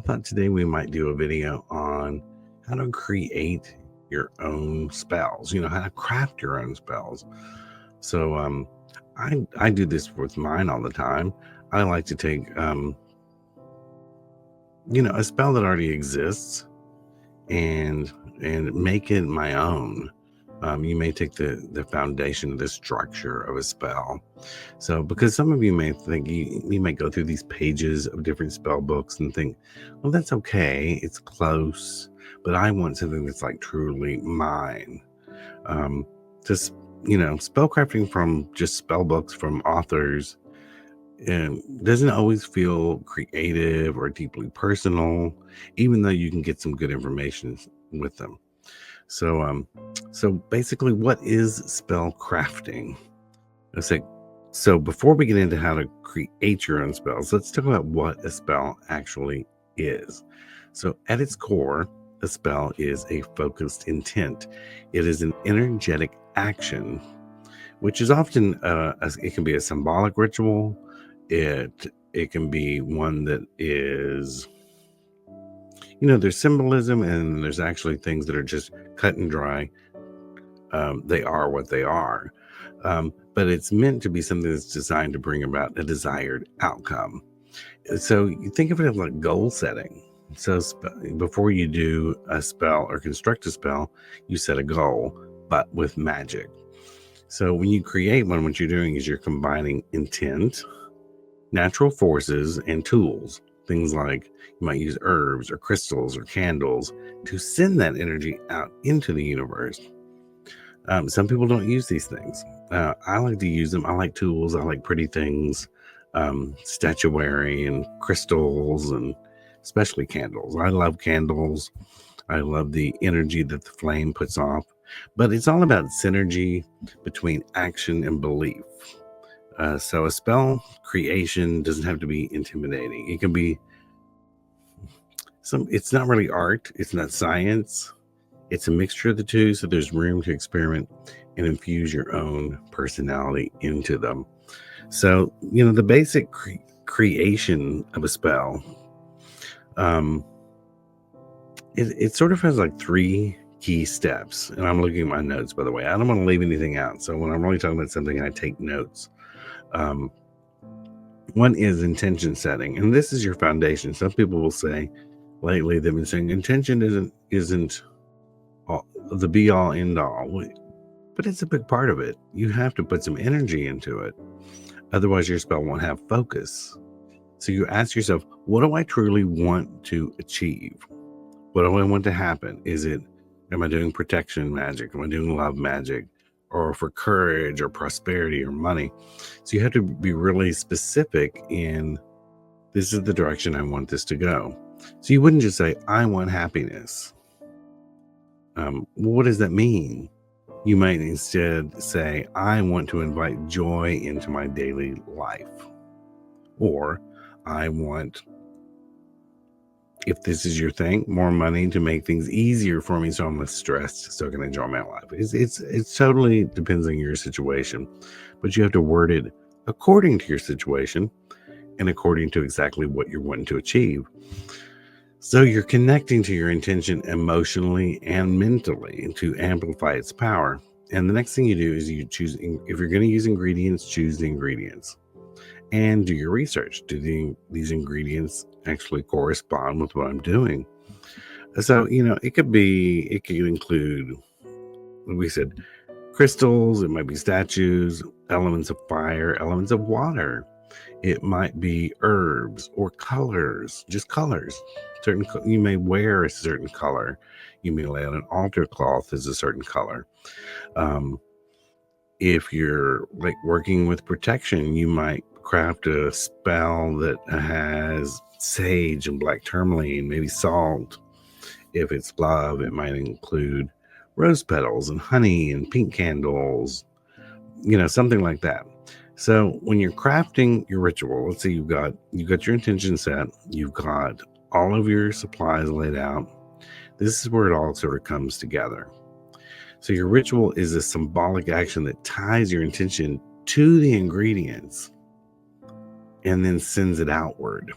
thought today we might do a video on how to create your own spells, how to craft your own spells. So I do this with mine all the time. I like to take a spell that already exists and make it my own. You may take the foundation, the structure of a spell. So, because some of you may think you may go through these pages of different spell books and think, well, that's okay, it's close, but I want something that's like truly mine. Just spellcrafting from just spell books from authors and doesn't always feel creative or deeply personal, even though you can get some good information with them. So basically, what is spell crafting? So before we get into how to create your own spells, let's talk about what a spell actually is. So at its core, a spell is a focused intent. It is an energetic action, which is often it can be a symbolic ritual. It can be one that is, there's symbolism and there's actually things that are just cut and dry. They are what they are. But it's meant to be something that's designed to bring about a desired outcome. So you think of it as like goal setting. So before you do a spell or construct a spell, you set a goal, but with magic. So when you create one, what you're doing is you're combining intent, natural forces, and tools. Things like you might use herbs or crystals or candles to send that energy out into the universe. Some people don't use these things. I like to use them. I like tools. I like pretty things, statuary and crystals, and especially candles. I love candles. I love the energy that the flame puts off. But it's all about synergy between action and belief. So a spell creation doesn't have to be intimidating. It can be it's not really art. It's not science. It's a mixture of the two, so there's room to experiment and infuse your own personality into them. So, the basic creation of a spell, it sort of has like 3 key steps. And I'm looking at my notes, by the way. I don't want to leave anything out. So when I'm really talking about something, I take notes. One is intention setting, and this is your foundation. Some people will say, lately they've been saying intention isn't the be all end all, but it's a big part of it. You have to put some energy into it, otherwise your spell won't have focus. So you ask yourself, what do I truly want to achieve? What do I want to happen? Am I doing protection magic? Am I doing love magic, or for courage or prosperity or money? So you have to be really specific in, this is the direction I want this to go. So you wouldn't just say, I want happiness. What does that mean? You might instead say, I want to invite joy into my daily life. Or I want, if this is your thing, more money to make things easier for me so I'm less stressed, so I can enjoy my life. It's totally depends on your situation, but you have to word it according to your situation and according to exactly what you're wanting to achieve. So you're connecting to your intention emotionally and mentally to amplify its power. And the next thing you do is you choose, if you're going to use ingredients, choose the ingredients and do your research. Do these ingredients actually correspond with what I'm doing? So, it could include, like we said, crystals. It might be statues, elements of fire, elements of water. It might be herbs or colors, just colors. You may wear a certain color. You may lay on an altar cloth as a certain color. If you're like working with protection, you might craft a spell that has sage and black tourmaline, maybe salt. If it's love, it might include rose petals and honey and pink candles, something like that. So when you're crafting your ritual, let's say you've got your intention set, you've got all of your supplies laid out. This is where it all sort of comes together. So your ritual is a symbolic action that ties your intention to the ingredients and then sends it outward.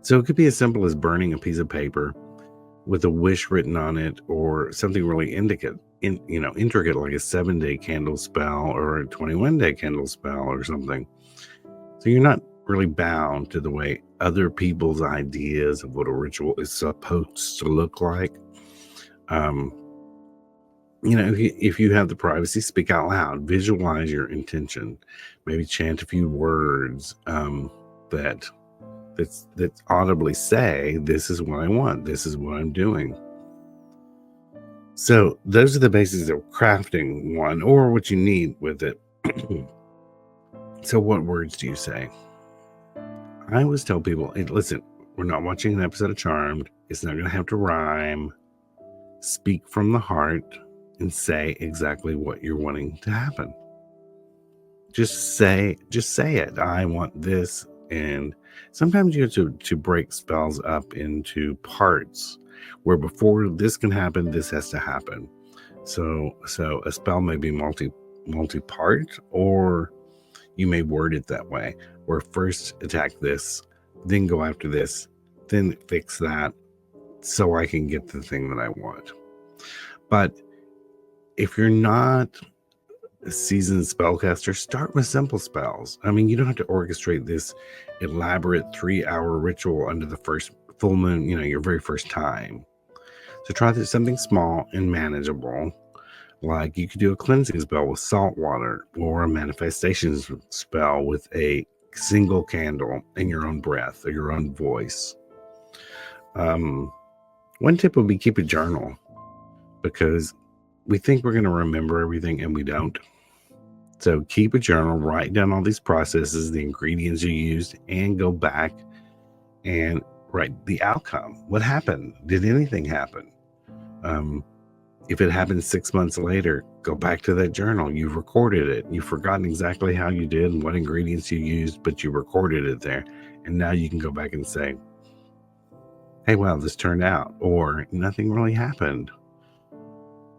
So it could be as simple as burning a piece of paper with a wish written on it, or something really intricate, like a 7-day candle spell or a 21-day candle spell or something. So you're not really bound to the way other people's ideas of what a ritual is supposed to look like. Um, if you have the privacy, speak out loud, visualize your intention, maybe chant a few words that audibly say, "This is what I want. This is what I'm doing." So those are the basics of crafting one, or what you need with it. So what words do you say? I always tell people, hey, listen, we're not watching an episode of Charmed. It's not going to have to rhyme. Speak from the heart and say exactly what you're wanting to happen. Just say it. I want this. And sometimes you have to break spells up into parts, where before this can happen, this has to happen. So a spell may be multi-part, or you may word it that way, where first attack this, then go after this, then fix that, so I can get the thing that I want. But if you're not a seasoned spellcaster, start with simple spells. I mean, you don't have to orchestrate this elaborate 3-hour ritual under the first full moon, your very first time. So try something small and manageable. Like you could do a cleansing spell with salt water, or a manifestation spell with a single candle and your own breath or your own voice. One tip would be keep a journal, because we think we're going to remember everything and we don't. So keep a journal, write down all these processes, the ingredients you used, and go back and write the outcome. What happened? Did anything happen? If it happens 6 months later, go back to that journal. You've recorded it. You've forgotten exactly how you did and what ingredients you used, but you recorded it there. And now you can go back and say, hey, well, this turned out, or nothing really happened.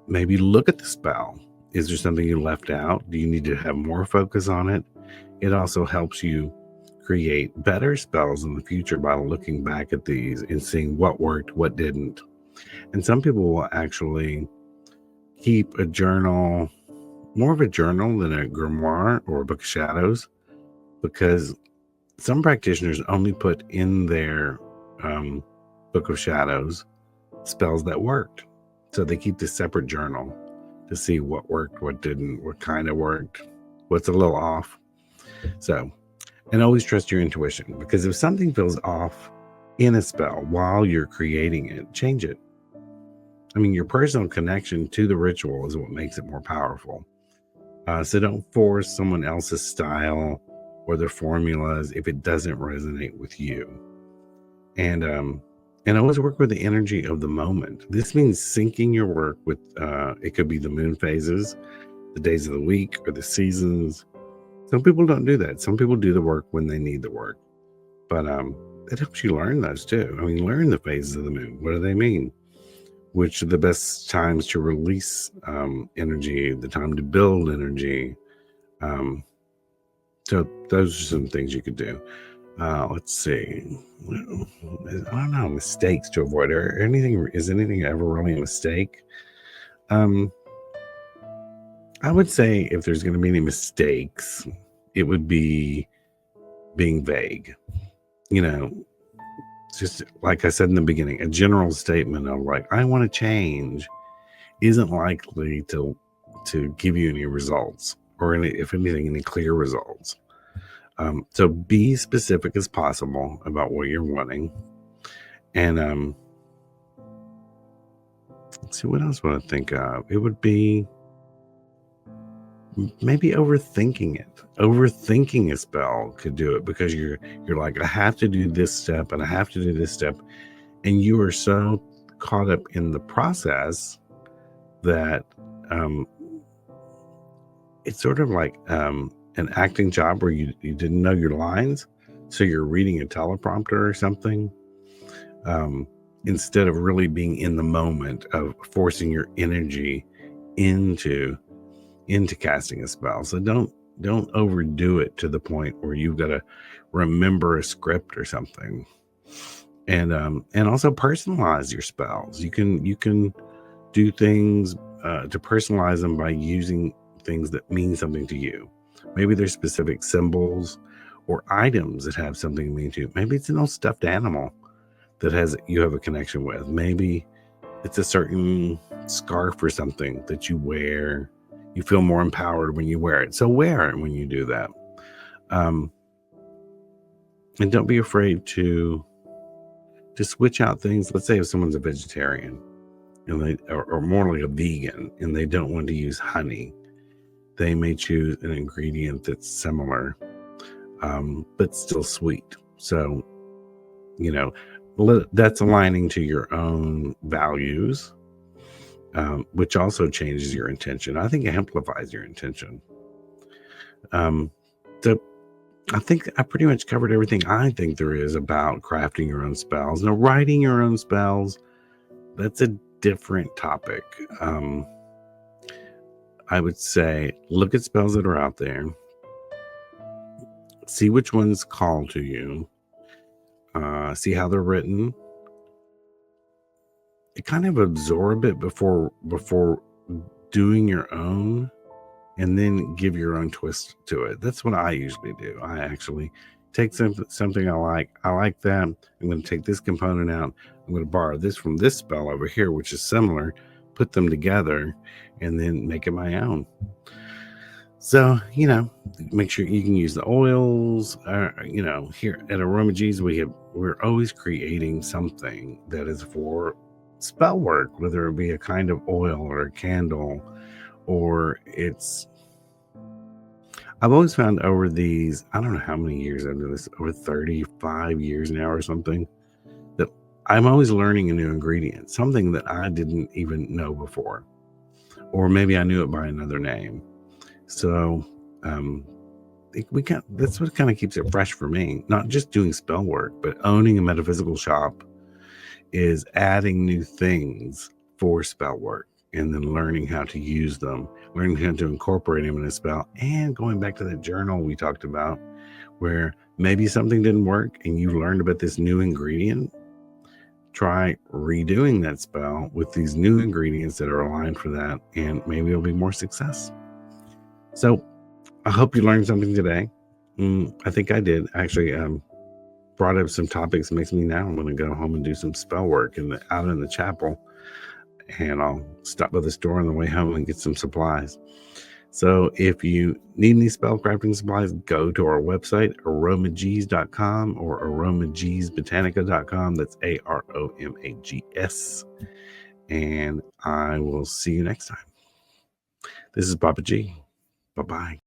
Maybe look at the spell. Is there something you left out? Do you need to have more focus on it? It also helps you create better spells in the future by looking back at these and seeing what worked, what didn't. And some people will actually keep a journal, more of a journal than a grimoire or a book of shadows, because some practitioners only put in their book of shadows spells that worked. So they keep this separate journal to see what worked, what didn't, what kind of worked, what's a little off. So, and always trust your intuition, because if something feels off in a spell while you're creating it, change it. I mean, your personal connection to the ritual is what makes it more powerful. So don't force someone else's style or their formulas if it doesn't resonate with you. And always work with the energy of the moment. This means syncing your work with, it could be the moon phases, the days of the week, or the seasons. Some people don't do that. Some people do the work when they need the work. But it helps you learn those too. I mean, learn the phases of the moon. What do they mean? Which are the best times to release energy, the time to build energy. So those are some things you could do. Let's see. I don't know, mistakes to avoid. Is anything ever really a mistake? I would say if there's going to be any mistakes, it would be being vague. Just like I said in the beginning, a general statement of like, I want to change, isn't likely to give you any results, or if anything, any clear results. So be specific as possible about what you're wanting. And let's see, what else would I think of? It would be maybe overthinking it. Overthinking a spell could do it, because you're like, I have to do this step and I have to do this step, and you are so caught up in the process that it's sort of like an acting job where you didn't know your lines, so you're reading a teleprompter or something, instead of really being in the moment of forcing your energy into casting a spell. So don't overdo it to the point where you've got to remember a script or something. And also personalize your spells. You can do things to personalize them by using things that mean something to you. Maybe there's specific symbols or items that have something to mean to you. Maybe it's an old stuffed animal that has you have a connection with. Maybe it's a certain scarf or something that you wear. You feel more empowered when you wear it. So wear it when you do that. Um, and don't be afraid to switch out things. Let's say if someone's a vegetarian and or more like a vegan and they don't want to use honey, they may choose an ingredient that's similar, but still sweet. So, you know, that's aligning to your own values, which also changes your intention. I think it amplifies your intention. Um, so I think I pretty much covered everything I think there is about crafting your own spells. Now, writing your own spells, that's a different topic. I would say look at spells that are out there, see which ones call to you, see how they're written, kind of absorb it before doing your own, and then give your own twist to it. That's what I usually do. I actually take something I like. I like that. I'm going to take this component out. I'm going to borrow this from this spell over here, which is similar, put them together, and then make it my own. So, make sure you can use the oils. Here at aromaG's, we're always creating something that is for spell work, whether it be a kind of oil or a candle, or I've always found over these, I don't know how many years I've done this, over 35 years now or something, that I'm always learning a new ingredient, something that I didn't even know before, or maybe I knew it by another name. So that's what kind of keeps it fresh for me. Not just doing spell work, but owning a metaphysical shop is adding new things for spell work and then learning how to use them, learning how to incorporate them in a spell, and going back to the journal we talked about, where maybe something didn't work and you learned about this new ingredient. Try redoing that spell with these new ingredients that are aligned for that, and maybe it'll be more success. So I hope you learned something today. I think I did. Actually, brought up some topics. Makes me now I'm going to go home and do some spell work out in the chapel, and I'll stop by the store on the way home and get some supplies. So if you need any spell crafting supplies, go to our website, aromags.com or aromagsbotanica.com. That's AROMAGS. And I will see you next time. This is Papa G. Bye-bye.